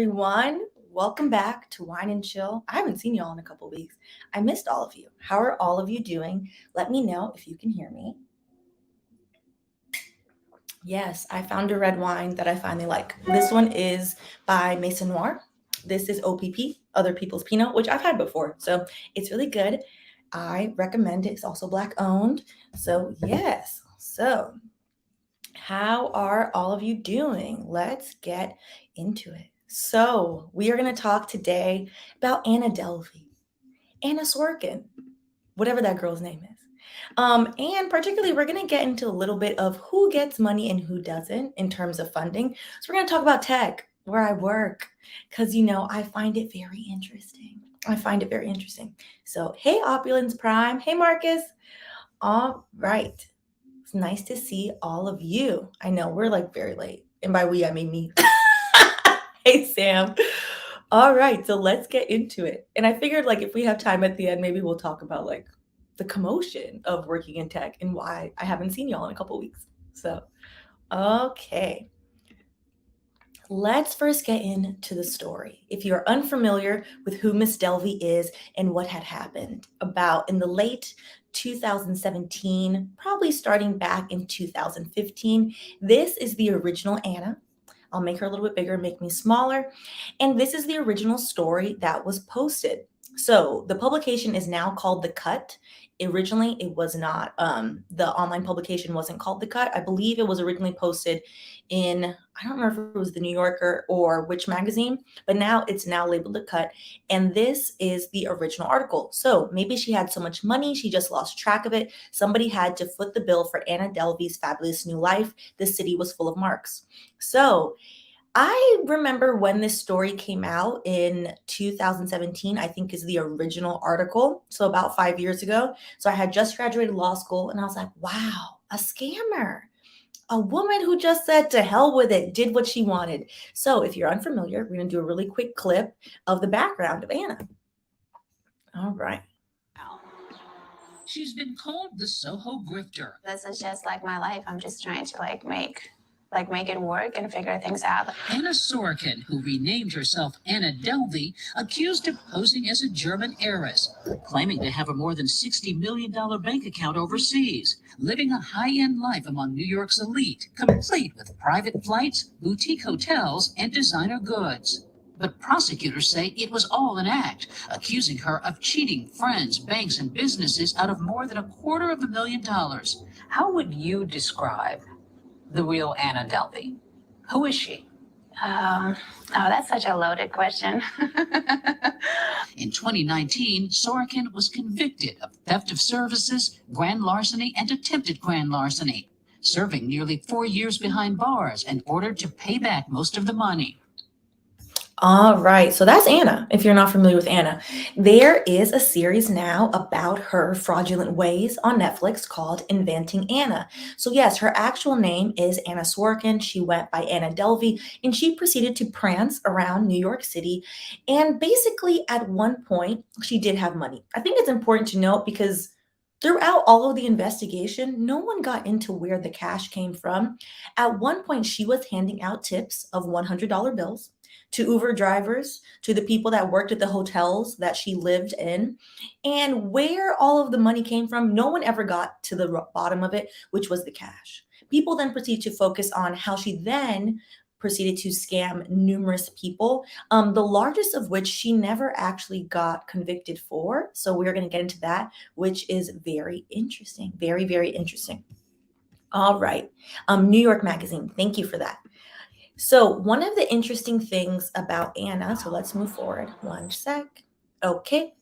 everyone. Welcome back to Wine and Chill. I haven't seen y'all in a couple weeks. I missed all of you. How are all of you doing? Let me know if you can hear me. Yes, I found a red wine that I finally like. This one is by Maison Noir. This is OPP, Other People's Pinot, which I've had before. So it's really good. I recommend it. It's also Black owned. So, yes. So, how are all of you doing? Let's get into it. So, we are going to talk today about Anna Delvey, Anna Sorokin, whatever that girl's name is. And particularly, we're going to get into a little bit of who gets money and who doesn't in terms of funding. So, we're going to talk about tech, where I work, because, I find it very interesting. So, hey, Opulence Prime. Hey, Marcus. All right. It's nice to see all of you. I know we're like very late. And by we, I mean me. Hey, Sam. All right. So let's get into it. And I figured like if we have time at the end, maybe we'll talk about like the commotion of working in tech and why I haven't seen y'all in a couple weeks. So, okay. Let's first get into the story. If you're unfamiliar with who Miss Delvey is and what had happened about in the late 2017, probably starting back in 2015, this is the original Anna. I'll make her a little bit bigger, make me smaller. And this is the original story that was posted. So the publication is now called The Cut. Originally, it was not. The online publication wasn't called The Cut. I believe it was originally posted in, I don't remember if it was the New Yorker or which magazine, but now it's now labeled The Cut. And this is the original article. So maybe she had so much money, she just lost track of it. Somebody had to foot the bill for Anna Delvey's fabulous new life. The city was full of marks. So I remember when this story came out in 2017, I think is the original article. So about 5 years ago. So I had just graduated law school and I was like, wow, a scammer. A woman who just said to hell with it, did what she wanted. So if you're unfamiliar, we're going to do a really quick clip of the background of Anna. All right. She's been called the Soho grifter. This is just like my life. I'm just trying to make it work and figure things out. Anna Sorokin, who renamed herself Anna Delvey, accused of posing as a German heiress, claiming to have a more than $60 million bank account overseas, living a high-end life among New York's elite, complete with private flights, boutique hotels, and designer goods. But prosecutors say it was all an act, accusing her of cheating friends, banks, and businesses out of more than $250,000. How would you describe the real Anna Delvey? Who is she? Oh, that's such a loaded question. In 2019, Sorokin was convicted of theft of services, grand larceny, and attempted grand larceny, serving nearly 4 years behind bars and ordered to pay back most of the money. All right. So that's Anna. If you're not familiar with Anna, there is a series now about her fraudulent ways on Netflix called Inventing Anna. So yes, her actual name is Anna Sorokin. She went by Anna Delvey and she proceeded to prance around New York City. And basically at one point, she did have money. I think it's important to note because throughout all of the investigation, no one got into where the cash came from. At one point, she was handing out tips of $100 bills to Uber drivers, to the people that worked at the hotels that she lived in. And where all of the money came from, no one ever got to the bottom of it, which was the cash. People then proceeded to focus on how she then proceeded to scam numerous people, the largest of which she never actually got convicted for. So we're going to get into that, which is very interesting. Very, very interesting. All right. New York Magazine, thank you for that. So one of the interesting things about Anna, so let's move forward one sec. Okay.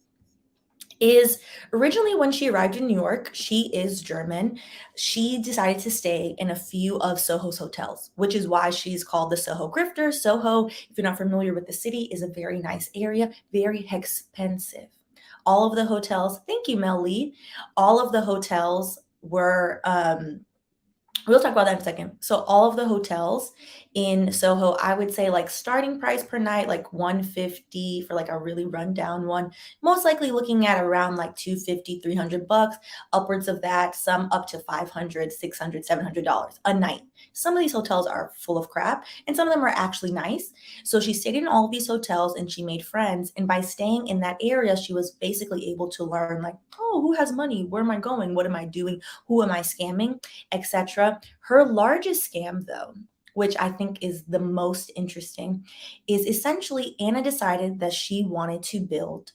Is originally when she arrived in New York, she is German. She decided to stay in a few of Soho's hotels, which is why she's called the Soho grifter. Soho, if you're not familiar with the city, is a very nice area, very expensive. All of the hotels, thank you, Mel Lee. All of the hotels were We'll talk about that in a second. So all of the hotels in Soho, I would say like starting price per night, like 150 for like a really rundown one. Most likely looking at around like 250, $300, upwards of that, some up to 500, 600, $700 a night. Some of these hotels are full of crap and some of them are actually nice. So she stayed in all of these hotels and she made friends. And by staying in that area, she was basically able to learn like, oh, who has money? Where am I going? What am I doing? Who am I scamming? Etc. Her largest scam, though, which I think is the most interesting, is essentially Anna decided that she wanted to build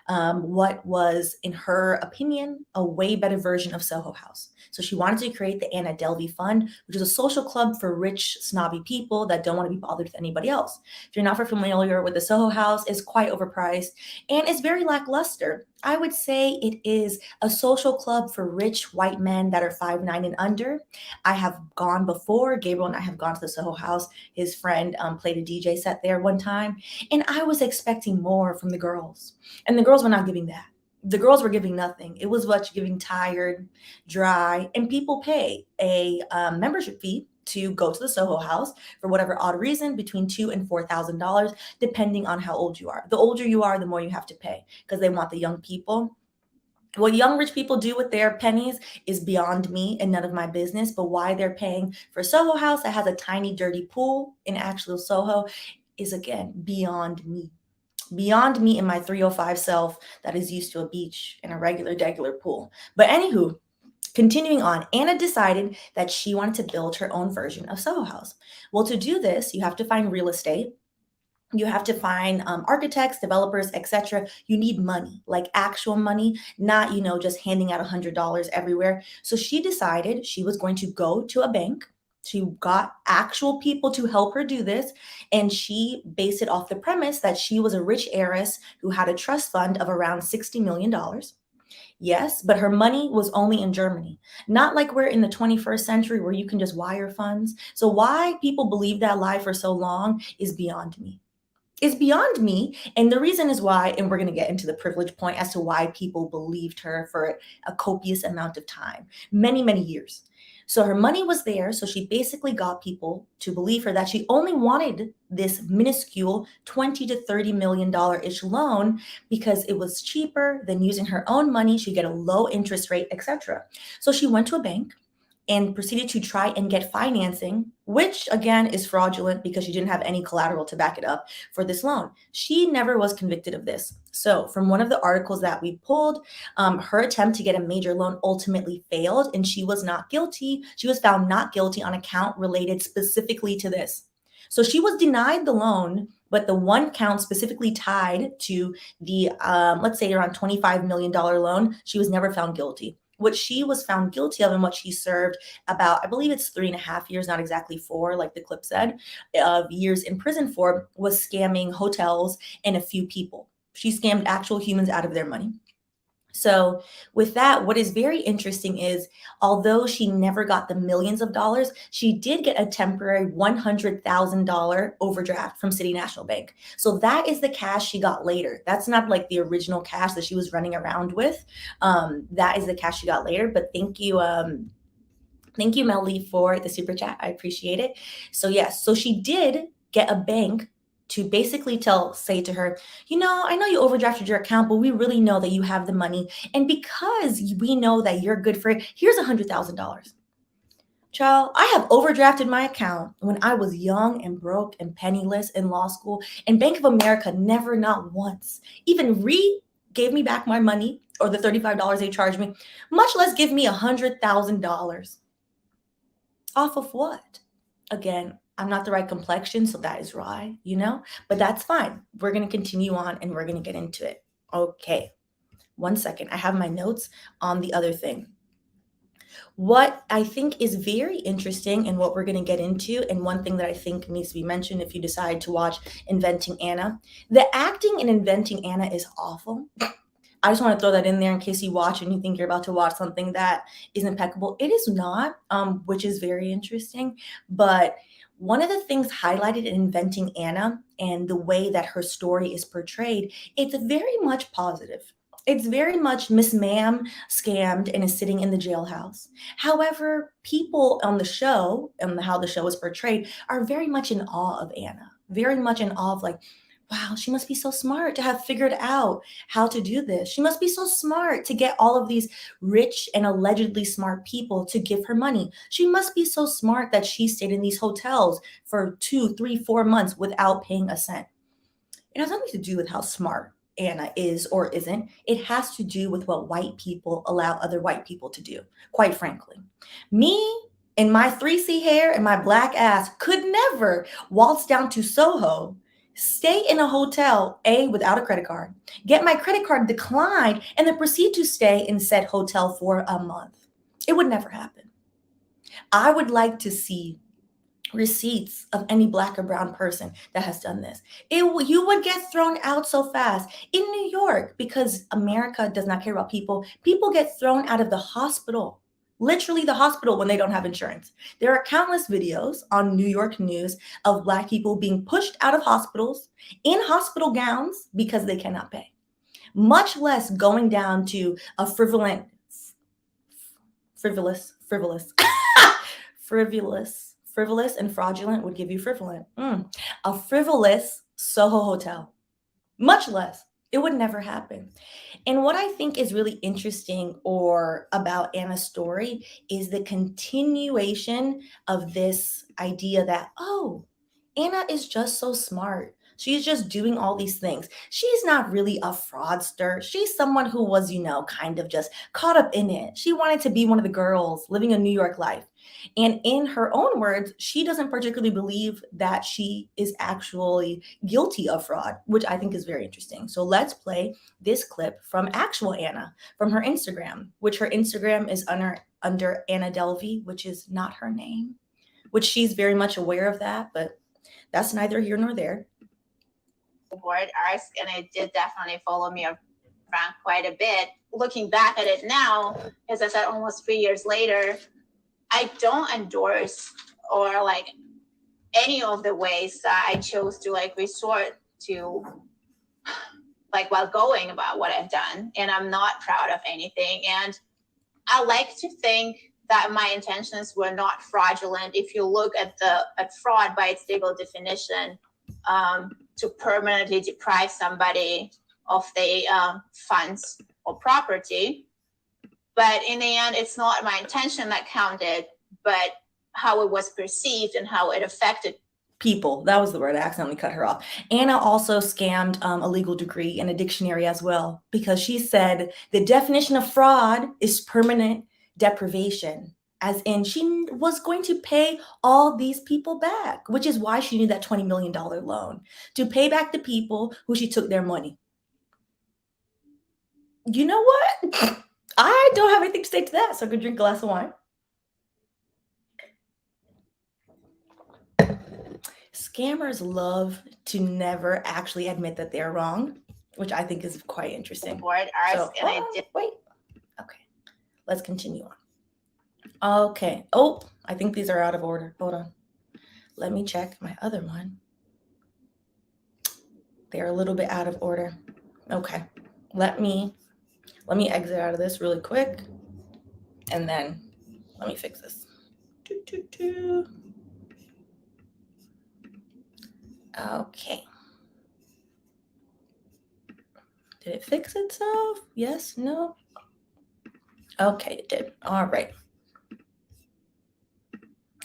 what was, in her opinion, a way better version of Soho House. So she wanted to create the Anna Delvey Fund, which is a social club for rich, snobby people that don't want to be bothered with anybody else. If you're not familiar with the Soho House, it's quite overpriced and it's very lackluster. I would say it is a social club for rich white men that are 5'9" and under. I have gone before. Gabriel and I have gone to the Soho House. His friend played a DJ set there one time, and I was expecting more from the girls. And the girls were not giving that. The girls were giving nothing. It was much giving tired, dry, and people pay a membership fee to go to the Soho House for whatever odd reason, between $2,000 and $4,000, depending on how old you are. The older you are, the more you have to pay because they want the young people. What young rich people do with their pennies is beyond me and none of my business. But why they're paying for Soho House that has a tiny, dirty pool in actual Soho is, again, beyond me. Beyond me and my 305 self that is used to a beach and a regular pool. But anywho, continuing on, Anna decided that she wanted to build her own version of Soho House. Well, to do this, you have to find real estate. You have to find architects, developers, etc. You need money, like actual money, not, just handing out $100 everywhere. So she decided she was going to go to a bank. She got actual people to help her do this. And she based it off the premise that she was a rich heiress who had a trust fund of around $60 million. Yes, but her money was only in Germany. Not like we're in the 21st century where you can just wire funds. So why people believe that lie for so long is beyond me. It's beyond me. And the reason is why, and we're going to get into the privilege point as to why people believed her for a copious amount of time, many, many years. So her money was there. So she basically got people to believe her that she only wanted this minuscule $20 to $30 million-ish loan because it was cheaper than using her own money. She'd get a low interest rate, etc. So she went to a bank and proceeded to try and get financing, which again is fraudulent because she didn't have any collateral to back it up for this loan. She never was convicted of this. So from one of the articles that we pulled, her attempt to get a major loan ultimately failed and she was not guilty. She was found not guilty on a count related specifically to this. So she was denied the loan, but the one count specifically tied to the, let's say around $25 million loan, she was never found guilty. What she was found guilty of and what she served about, I believe it's 3.5 years, not exactly 4, like the clip said, of years in prison for, was scamming hotels and a few people. She scammed actual humans out of their money. So with that, what is very interesting is, although she never got the millions of dollars, she did get a temporary $100,000 overdraft from City National Bank. So that is the cash she got later. That's not like the original cash that she was running around with. That is the cash she got later. But thank you, Melly, for the super chat. I appreciate it. So yes, so she did get a bank to basically say to her, I know you overdrafted your account, but we really know that you have the money. And because we know that you're good for it, here's $100,000. Child, I have overdrafted my account when I was young and broke and penniless in law school. And Bank of America never, not once, even gave me back my money or the $35 they charged me, much less give me $100,000. Off of what? Again, I'm not the right complexion, so that is why, but that's fine. We're going to continue on and we're going to get into it. Okay. 1 second. I have my notes on the other thing. What I think is very interesting and what we're going to get into, and one thing that I think needs to be mentioned if you decide to watch Inventing Anna, the acting in Inventing Anna is awful. I just want to throw that in there in case you watch and you think you're about to watch something that is impeccable. It is not, which is very interesting. But one of the things highlighted in Inventing Anna and the way that her story is portrayed, it's very much positive. It's very much Miss Ma'am scammed and is sitting in the jailhouse. However, people on the show and how the show is portrayed are very much in awe of Anna, very much in awe of like, wow, she must be so smart to have figured out how to do this. She must be so smart to get all of these rich and allegedly smart people to give her money. She must be so smart that she stayed in these hotels for 2, 3, 4 months without paying a cent. It has nothing to do with how smart Anna is or isn't. It has to do with what white people allow other white people to do, quite frankly. Me and my 3C hair and my black ass could never waltz down to Soho, stay in a hotel, without a credit card, get my credit card declined, and then proceed to stay in said hotel for a month. It would never happen. I would like to see receipts of any black or brown person that has done this. You would get thrown out so fast in New York because America does not care about people. People get thrown out of the hospital, literally the hospital, when they don't have insurance. There are countless videos on New York news of black people being pushed out of hospitals in hospital gowns because they cannot pay, much less going down to a frivolous frivolous and fraudulent would give you frivolent. A frivolous Soho Hotel. Much less. It would never happen. And what I think is really interesting or about Anna's story is the continuation of this idea that, oh, Anna is just so smart. She's just doing all these things. She's not really a fraudster. She's someone who was, kind of just caught up in it. She wanted to be one of the girls living a New York life. And in her own words, she doesn't particularly believe that she is actually guilty of fraud, which I think is very interesting. So let's play this clip from actual Anna, from her Instagram, which her Instagram is under Anna Delvey, which is not her name, which she's very much aware of that, but that's neither here nor there. Board arcs, and it did definitely follow me around quite a bit. Looking back at it now, as I said, almost 3 years later, I don't endorse or like any of the ways that I chose to like resort to like while going about what I've done. And I'm not proud of anything. And I like to think that my intentions were not fraudulent. If you look at fraud by its legal definition, to permanently deprive somebody of the funds or property. But in the end, it's not my intention that counted, but how it was perceived and how it affected people. That was the word. I accidentally cut her off. Anna also scammed a legal degree in a dictionary as well, because she said the definition of fraud is permanent deprivation, as in she was going to pay all these people back, which is why she needed that $20 million loan to pay back the people who she took their money. You know what? I don't have anything to say to that, so I could drink a glass of wine. Scammers love to never actually admit that they're wrong, which I think is quite interesting. Wait, okay, let's continue on. Okay. Oh, I think these are out of order. Hold on. Let me check my other one. They're a little bit out of order. Okay. Let me exit out of this really quick, and then let me fix this. Okay. Did it fix itself? Yes? No? Okay, it did. All right.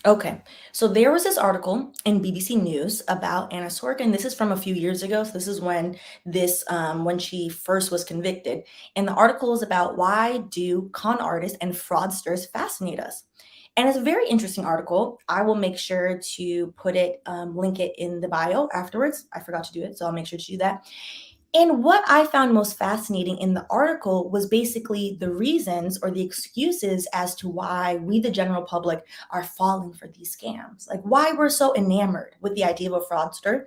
Okay, so there was this article in BBC News about Anna Sorokin. This is from a few years ago. So this is when she first was convicted. And the article is about why do con artists and fraudsters fascinate us? And it's a very interesting article. I will make sure to put it, link it in the bio afterwards. I forgot to do it, so I'll make sure to do that. And what I found most fascinating in the article was basically the reasons or the excuses as to why we, the general public, are falling for these scams. Like why we're so enamored with the idea of a fraudster.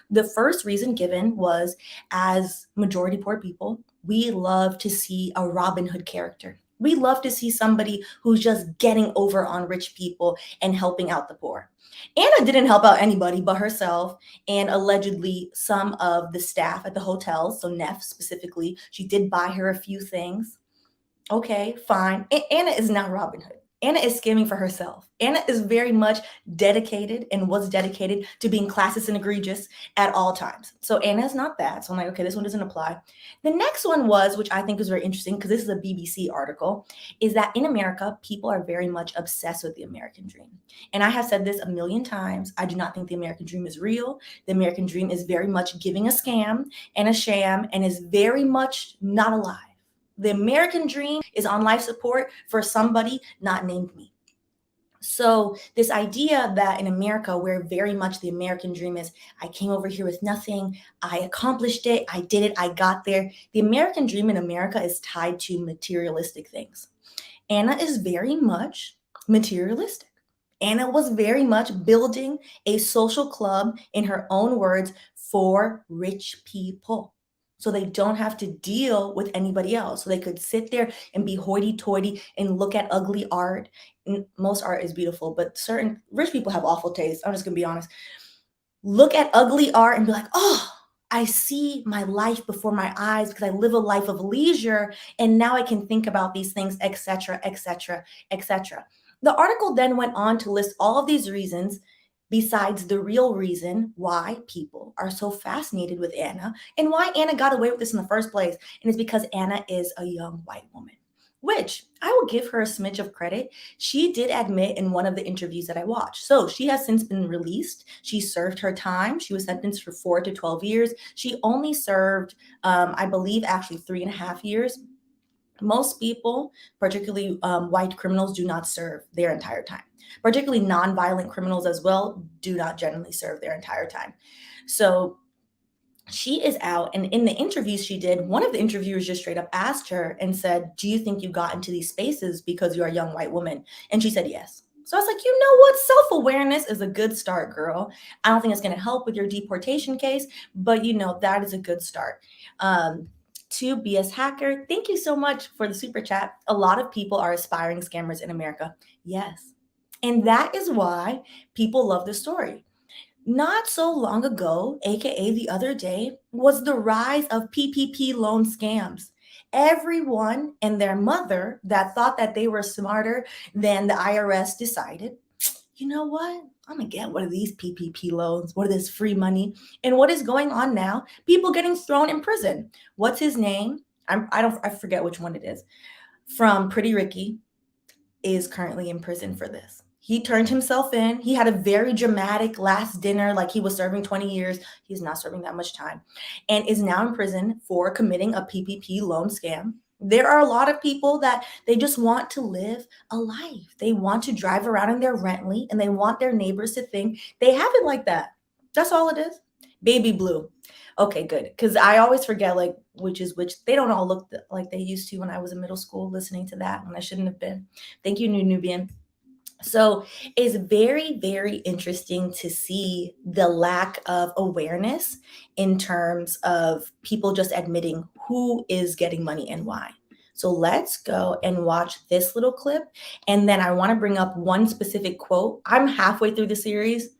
The first reason given was, as majority poor people, we love to see a Robin Hood character We love to see somebody who's just getting over on rich people and helping out the poor. Anna didn't help out anybody but herself and allegedly some of the staff at the hotels. So Neff specifically, she did buy her a few things. Okay, fine. Anna is not Robin Hood. Anna is scamming for herself. Anna is very much dedicated and was dedicated to being classist and egregious at all times. So Anna is not that. So I'm like, okay, this one doesn't apply. The next one was, which I think is very interesting because this is a BBC article, is that in America, people are very much obsessed with the American dream. And I have said this a million times. I do not think the American dream is real. The American dream is very much giving a scam and a sham and is very much not alive. The American dream is on life support for somebody not named me. So this idea that in America, where very much the American dream is, I came over here with nothing, I accomplished it, I did it, I got there. The American dream in America is tied to materialistic things. Anna is very much materialistic. Anna was very much building a social club, in her own words, for rich people. So they don't have to deal with anybody else. So they could sit there and be hoity-toity and look at ugly art. Most art is beautiful, but certain rich people have awful taste. I'm just gonna be honest. Look at ugly art and be like, oh, I see my life before my eyes because I live a life of leisure. And now I can think about these things, etc., etc., etc. The article then went on to list all of these reasons besides the real reason why people are so fascinated with Anna and why Anna got away with this in the first place. And it's because Anna is a young white woman, which I will give her a smidge of credit. She did admit in one of the interviews that I watched. So she has since been released. She served her time. She was sentenced for 4 to 12 years. She only served, I believe, actually 3.5 years. Most people, particularly white criminals, do not serve their entire time. Particularly nonviolent criminals as well do not generally serve their entire time. So she is out, and in the interviews she did, one of the interviewers just straight up asked her and said, do you think you got into these spaces because you're a young white woman? And she said yes. So I was like, you know what? Self-awareness is a good start, girl. I don't think it's going to help with your deportation case, but that is a good start. To BS Hacker, thank you so much for the super chat. A lot of people are aspiring scammers in America. Yes. And that is why people love the story. Not so long ago, aka the other day, was the rise of PPP loan scams. Everyone and their mother that thought that they were smarter than the IRS decided, you know what? I'm gonna get one of these PPP loans, one of this free money. And what is going on now? People getting thrown in prison. What's his name? I forget which one it is. From Pretty Ricky is currently in prison for this. He turned himself in. He had a very dramatic last dinner, like he was serving 20 years. He's not serving that much time, and is now in prison for committing a PPP loan scam. There are a lot of people that they just want to live a life. They want to drive around in their Rentley and they want their neighbors to think they have it like that. That's all it is. Baby blue. Okay, good. Because I always forget like which is which. They don't all look like they used to when I was in middle school listening to that when I shouldn't have been. Thank you, New Nubian. So it's very, very interesting to see the lack of awareness in terms of people just admitting who is getting money and why. So let's go and watch this little clip. And then I want to bring up one specific quote. I'm halfway through the series.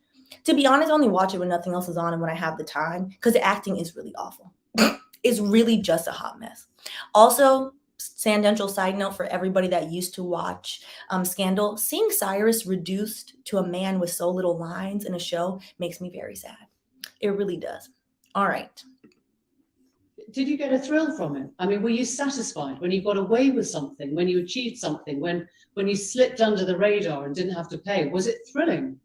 To be honest, I only watch it when nothing else is on and when I have the time because the acting is really awful. It's really just a hot mess. Also, tangential side note for everybody that used to watch Scandal, seeing Cyrus reduced to a man with so little lines in a show makes me very sad. It really does. All right. Did you get a thrill from it? I mean, were you satisfied when you got away with something, when you achieved something, when you slipped under the radar and didn't have to pay? Was it thrilling?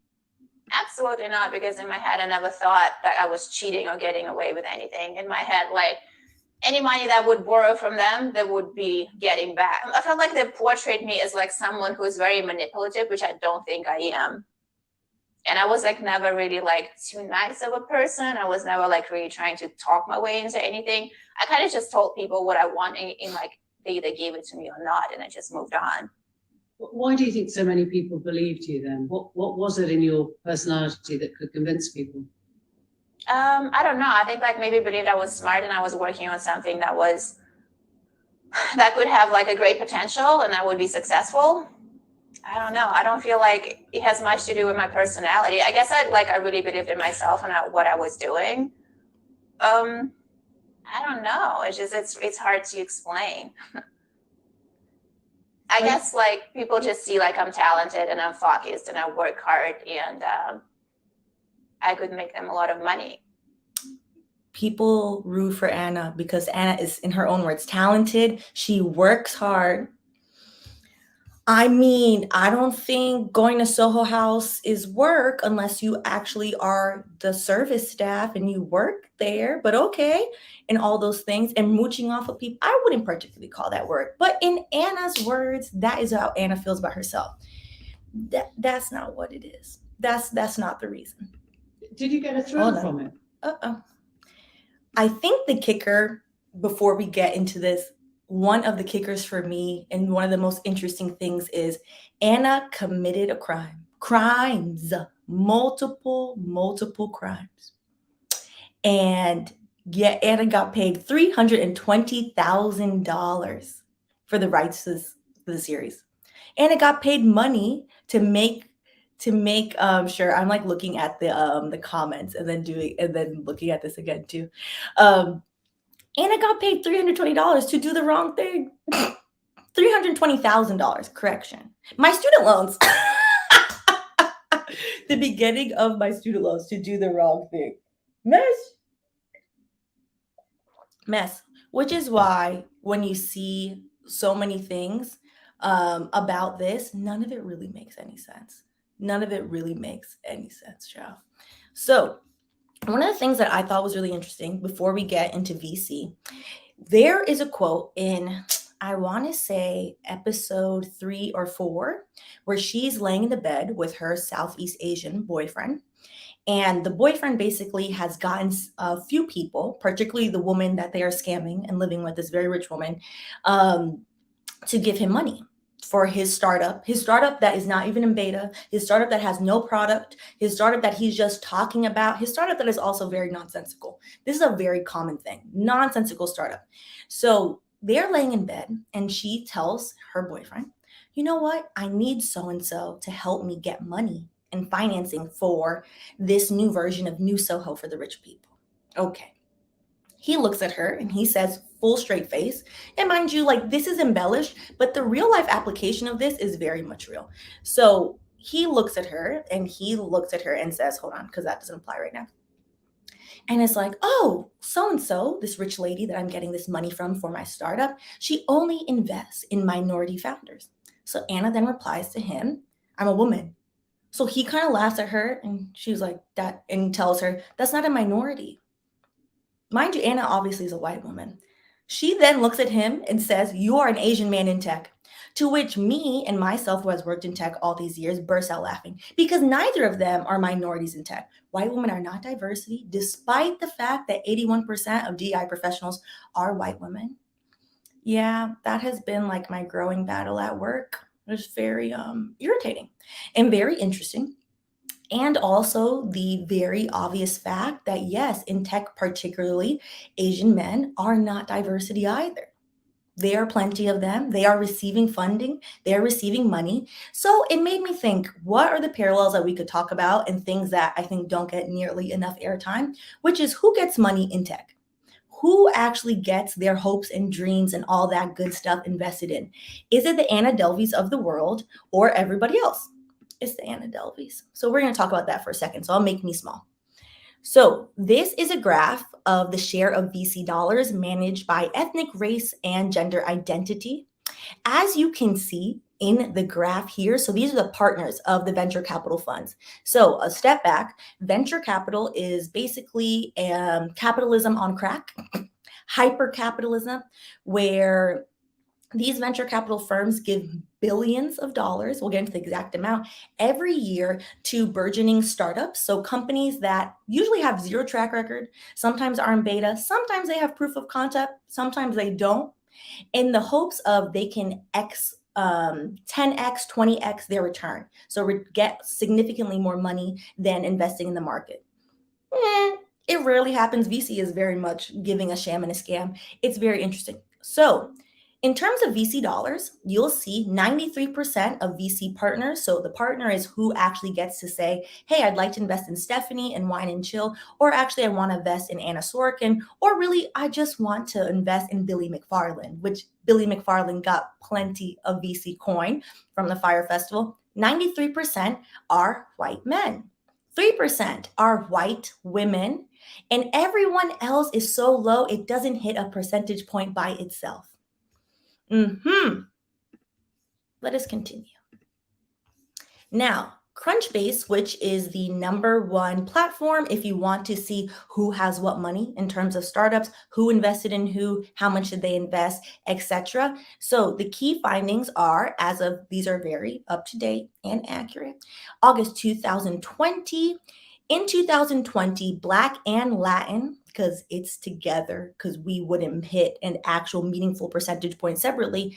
Absolutely not, because in my head, I never thought that I was cheating or getting away with anything. In my head, like, any money that would borrow from them, they would be getting back. I felt like they portrayed me as like someone who is very manipulative, which I don't think I am. And I was like never really like too nice of a person. I was never like really trying to talk my way into anything. I kind of just told people what I want and like they either gave it to me or not, and I just moved on. Why do you think so many people believed you then? What was it in your personality that could convince people? I don't know. I think like maybe believed I was smart and I was working on something that was that could have like a great potential and I would be successful. I don't know. I don't feel like it has much to do with my personality. I guess I really believed in myself and what I was doing. I don't know. It's hard to explain. I guess like people just see like I'm talented and I'm focused and I work hard and I could make them a lot of money. People root for Anna because Anna is, in her own words, talented. She works hard. I mean, I don't think going to Soho House is work unless you actually are the service staff and you work there, but okay. And all those things and mooching off of people, I wouldn't particularly call that work. But in Anna's words, that is how Anna feels about herself. That's not what it is. That's not the reason. Did you get a thrill Hold on. from it? Uh-oh. I think the kicker, before we get into this, one of the kickers for me and one of the most interesting things is Anna committed a crime. Crimes. Multiple crimes. And yet Anna got paid $320,000 for the rights to the series. Anna got paid money to make sure. I'm like looking at the comments and then looking at this again too. Anna got paid $320 to do the wrong thing. $320,000, correction. My student loans. The beginning of my student loans to do the wrong thing. Mess. Which is why when you see so many things about this, none of it really makes any sense. None of it really makes any sense, child. So one of the things that I thought was really interesting before we get into VC, there is a quote in, I want to say episode 3 or 4, where she's laying in the bed with her Southeast Asian boyfriend. And the boyfriend basically has gotten a few people, particularly the woman that they are scamming and living with, this very rich woman, to give him money for his startup that is not even in beta, his startup that has no product, his startup that he's just talking about, his startup that is also very nonsensical. This is a very common thing, nonsensical startup. So they're laying in bed and she tells her boyfriend, you know what? I need so-and-so to help me get money and financing for this new version of New Soho for the rich people. Okay. He looks at her and he says, full straight face. And mind you, like this is embellished, but the real life application of this is very much real. So he looks at her and says, hold on, because that doesn't apply right now. And it's like, oh, so-and-so, this rich lady that I'm getting this money from for my startup, she only invests in minority founders. So Anna then replies to him, I'm a woman. So he kind of laughs at her and she's like that and tells her, that's not a minority. Mind you, Anna obviously is a white woman. She then looks at him and says, you are an Asian man in tech. To which me and myself, who has worked in tech all these years, burst out laughing because neither of them are minorities in tech. White women are not diversity, despite the fact that 81% of DEI professionals are white women. Yeah, that has been like my growing battle at work. It's very irritating and very interesting. And also the very obvious fact that, yes, in tech, particularly, Asian men are not diversity either. There are plenty of them. They are receiving funding. They are receiving money. So it made me think, what are the parallels that we could talk about and things that I think don't get nearly enough airtime, which is who gets money in tech? Who actually gets their hopes and dreams and all that good stuff invested in? Is it the Anna Delveys of the world or everybody else? It's the Anna Delveys. So we're going to talk about that for a second. So I'll make me small. So this is a graph of the share of VC dollars managed by ethnic, race, and gender identity. As you can see in the graph here, so these are the partners of the venture capital funds. So a step back, venture capital is basically capitalism on crack, hyper capitalism, where these venture capital firms give billions of dollars, we'll get into the exact amount, every year to burgeoning startups. So companies that usually have zero track record, sometimes are in beta, sometimes they have proof of concept, sometimes they don't, in the hopes of they can 10x, 20x their return. So get significantly more money than investing in the market. It rarely happens. VC is very much giving a sham and a scam. It's very interesting. So In terms of VC dollars, you'll see 93% of VC partners. So the partner is who actually gets to say, hey, I'd like to invest in Stephanie and Wine and Chill, or actually I want to invest in Anna Sorokin, or really I just want to invest in Billy McFarland, which Billy McFarland got plenty of VC coin from the Fire Festival. 93% are white men. 3% are white women, and everyone else is so low it doesn't hit a percentage point by itself. Let us continue. Now, Crunchbase, which is the #1 platform if you want to see who has what money in terms of startups, who invested in who, how much did they invest, etc. So the key findings are, as of, these are very up to date and accurate, August 2020. In 2020, Black and Latin, because it's together, because we wouldn't hit an actual meaningful percentage point separately,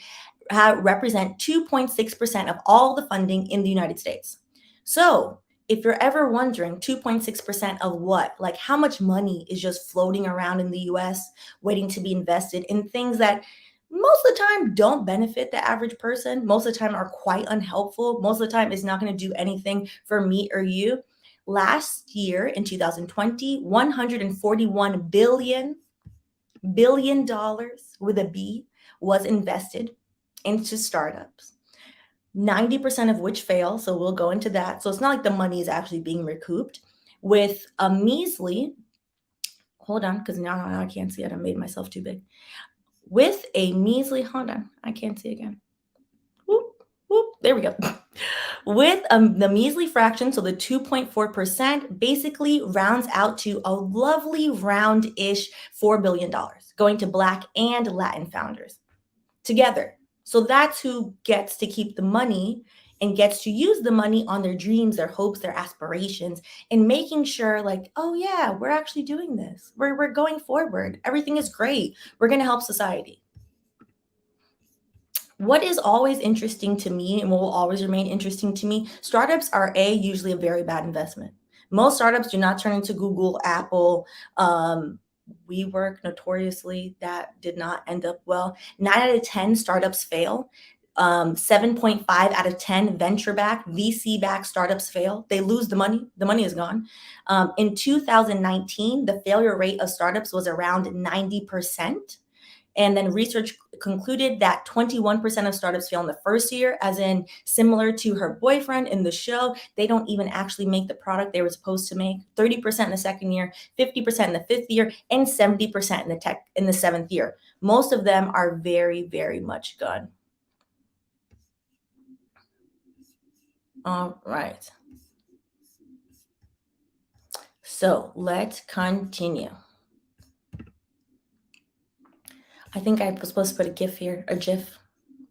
represent 2.6% of all the funding in the United States. So if you're ever wondering, 2.6% of what? Like how much money is just floating around in the US waiting to be invested in things that most of the time don't benefit the average person, most of the time are quite unhelpful, most of the time is not going to do anything for me or you. Last year in 2020, $141 billion with a B was invested into startups, 90% of which fail. So we'll go into that. So it's not like the money is actually being recouped with a measly, hold on, because now I can't see it. I made myself too big. With a measly, hold on, I can't see again. Whoop, there we go. With the measly fraction, so the 2.4% basically rounds out to a lovely round-ish $4 billion going to Black and Latin founders together. So that's who gets to keep the money and gets to use the money on their dreams, their hopes, their aspirations, and making sure like, oh yeah, we're actually doing this. We're going forward. Everything is great. We're going to help society. What is always interesting to me and what will always remain interesting to me, startups are usually a very bad investment. Most startups do not turn into Google, Apple, WeWork, notoriously, that did not end up well. 9 out of 10 startups fail. 7.5 out of 10 venture-backed, VC-backed startups fail. They lose the money. The money is gone. In 2019, the failure rate of startups was around 90%. And then research concluded that 21% of startups fail in the first year, as in similar to her boyfriend in the show, they don't even actually make the product they were supposed to make. 30% in the second year, 50% in the fifth year, and 70% in the seventh year. Most of them are very, very much gone. All right. So let's continue. I think I was supposed to put a GIF here, a GIF,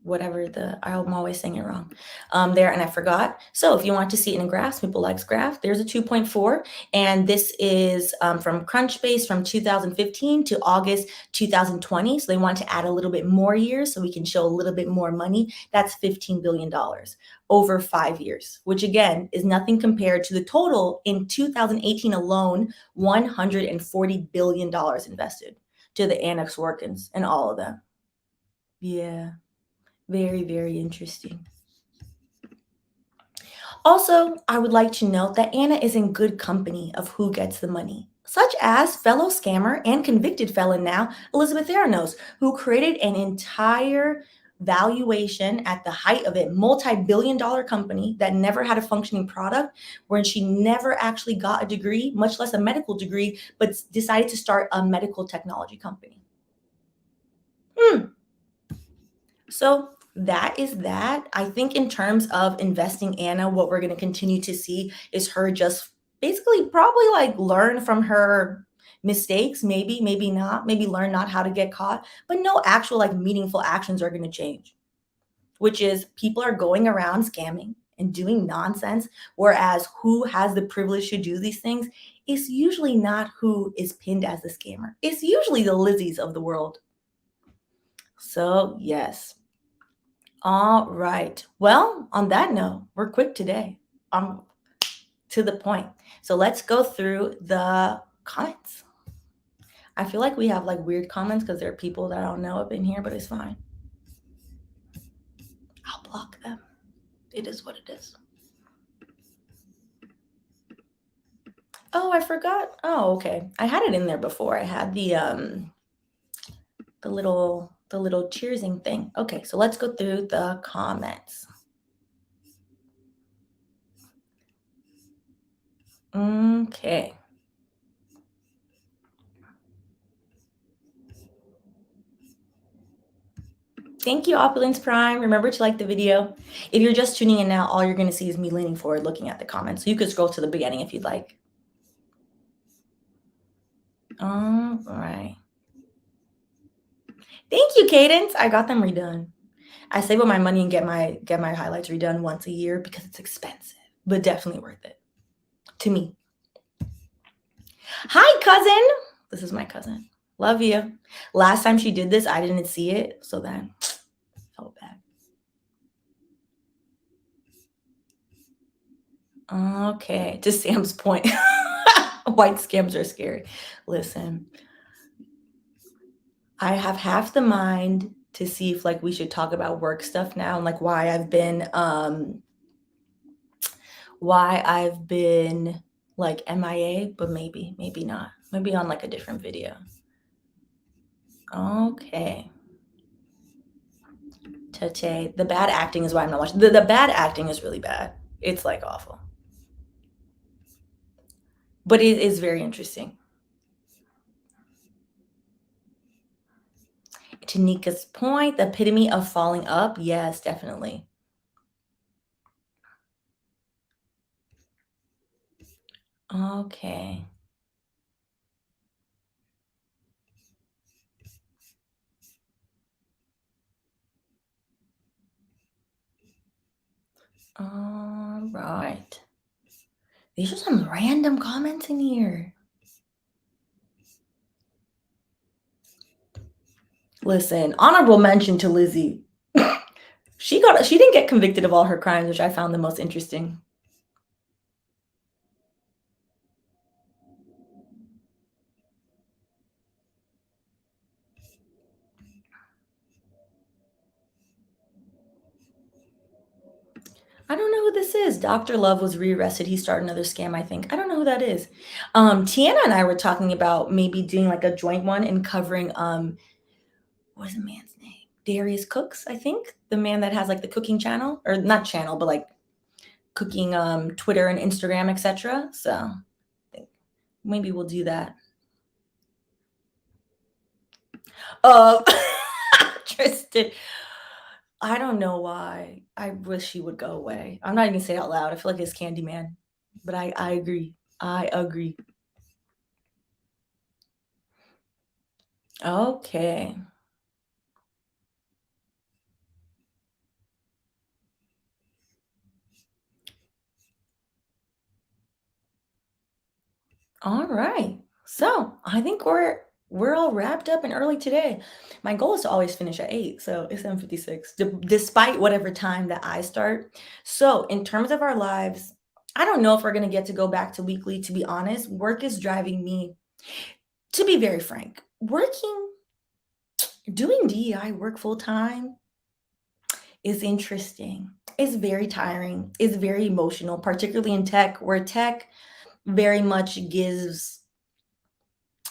whatever I'm always saying it wrong there, and I forgot. So if you want to see it in graphs, people likes graph, there's a 2.4, and this is from Crunchbase from 2015 to August 2020. So they want to add a little bit more years so we can show a little bit more money. That's $15 billion over 5 years, which again is nothing compared to the total in 2018 alone, $140 billion invested to the Anna Sorokins and all of them. Yeah, very, very interesting. Also, I would like to note that Anna is in good company of who gets the money, such as fellow scammer and convicted felon now, Elizabeth Theranos, who created an entire valuation at the height of it, multi-billion-dollar company that never had a functioning product, where she never actually got a degree, much less a medical degree, but decided to start a medical technology company. So that is that. I think in terms of investing Anna, what we're going to continue to see is her just basically probably like learn from her mistakes, maybe not, maybe learn not how to get caught, but no actual like meaningful actions are going to change, which is people are going around scamming and doing nonsense, whereas who has the privilege to do these things is usually not who is pinned as the scammer. It's usually the Lizzies of the world. So yes. All right. Well, on that note, we're quick today. To the point. So let's go through the comments. I feel like we have like weird comments because there are people that I don't know up in here, but it's fine. I'll block them. It is what it is. Oh, I forgot. Oh, okay. I had it in there before. I had the little cheersing thing. Okay, so let's go through the comments. Okay. Thank you, Opulence Prime. Remember to like the video. If you're just tuning in now, all you're going to see is me leaning forward looking at the comments. So you could scroll to the beginning if you'd like. All right. Thank you, Cadence. I got them redone. I save up my money and get my highlights redone once a year because it's expensive, but definitely worth it to me. Hi, cousin. This is my cousin. Love you. Last time she did this, I didn't see it, so then felt bad. Okay, to Sam's point, white scams are scary. Listen, I have half the mind to see if like we should talk about work stuff now and like why I've been like MIA, but maybe not. Maybe on like a different video. Okay. Tate. The bad acting is why I'm not watching. The bad acting is really bad. It's like awful. But it is very interesting. To Nika's point, the epitome of falling up. Yes, definitely. Okay. All right. These are some random comments in here. Listen, honorable mention to Lizzie. She didn't get convicted of all her crimes, which I found the most interesting. I don't know who this is. Dr. Love was rearrested. He started another scam, I think. I don't know who that is. Tiana and I were talking about maybe doing like a joint one and covering what is the man's name? Darius Cooks, I think. The man that has like the cooking channel, or not channel, but like cooking Twitter and Instagram, etc. So I think maybe we'll do that. Tristan, I don't know why. I wish he would go away. I'm not even gonna say it out loud. I feel like it's Candyman, but I agree. I agree. Okay. All right. So I think we're all wrapped up and early today. My goal is to always finish at 8, so it's 7:56, despite whatever time that I start. So in terms of our lives, I don't know if we're gonna get to go back to weekly, to be honest. Work is driving me, to be very frank, doing DEI work full time is interesting. It's very tiring. It's very emotional, particularly in tech, where tech very much gives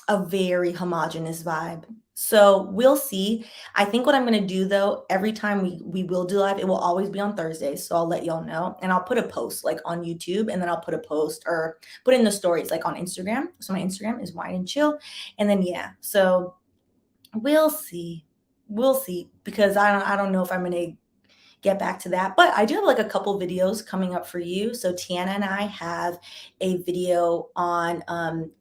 a very homogenous vibe. So we'll see. I think what I'm going to do though, every time we will do live, it will always be on Thursdays. So I'll let y'all know, and I'll put a post like on YouTube, and then I'll put a post or put in the stories like on Instagram. So my Instagram is wine and chill. And then, yeah, so we'll see. We'll see, because I don't know if I'm going to get back to that, but I do have like a couple videos coming up for you. So Tiana and I have a video on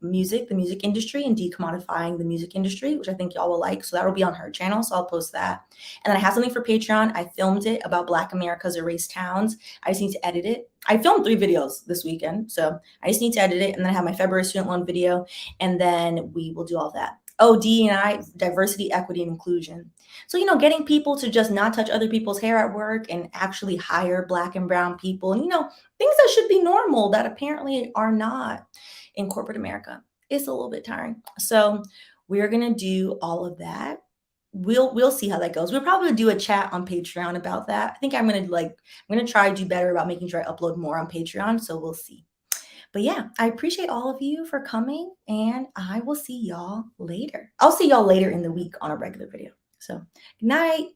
music, the music industry, and decommodifying the music industry, which I think y'all will like. So that'll be on her channel, so I'll post that. And then I have something for Patreon. I filmed it about Black America's erased towns. I just need to edit it. I filmed 3 videos this weekend, so I just need to edit it. And then I have my February student loan video, and then we will do all that. Oh, D&I, diversity, equity, and inclusion. So, getting people to just not touch other people's hair at work and actually hire Black and brown people, and, things that should be normal that apparently are not in corporate America. It's a little bit tiring. So we're going to do all of that. we'll see how that goes. We'll probably do a chat on Patreon about that. I think I'm gonna try to do better about making sure I upload more on Patreon. So we'll see. But yeah, I appreciate all of you for coming, and I will see y'all later. I'll see y'all later in the week on a regular video. So good night.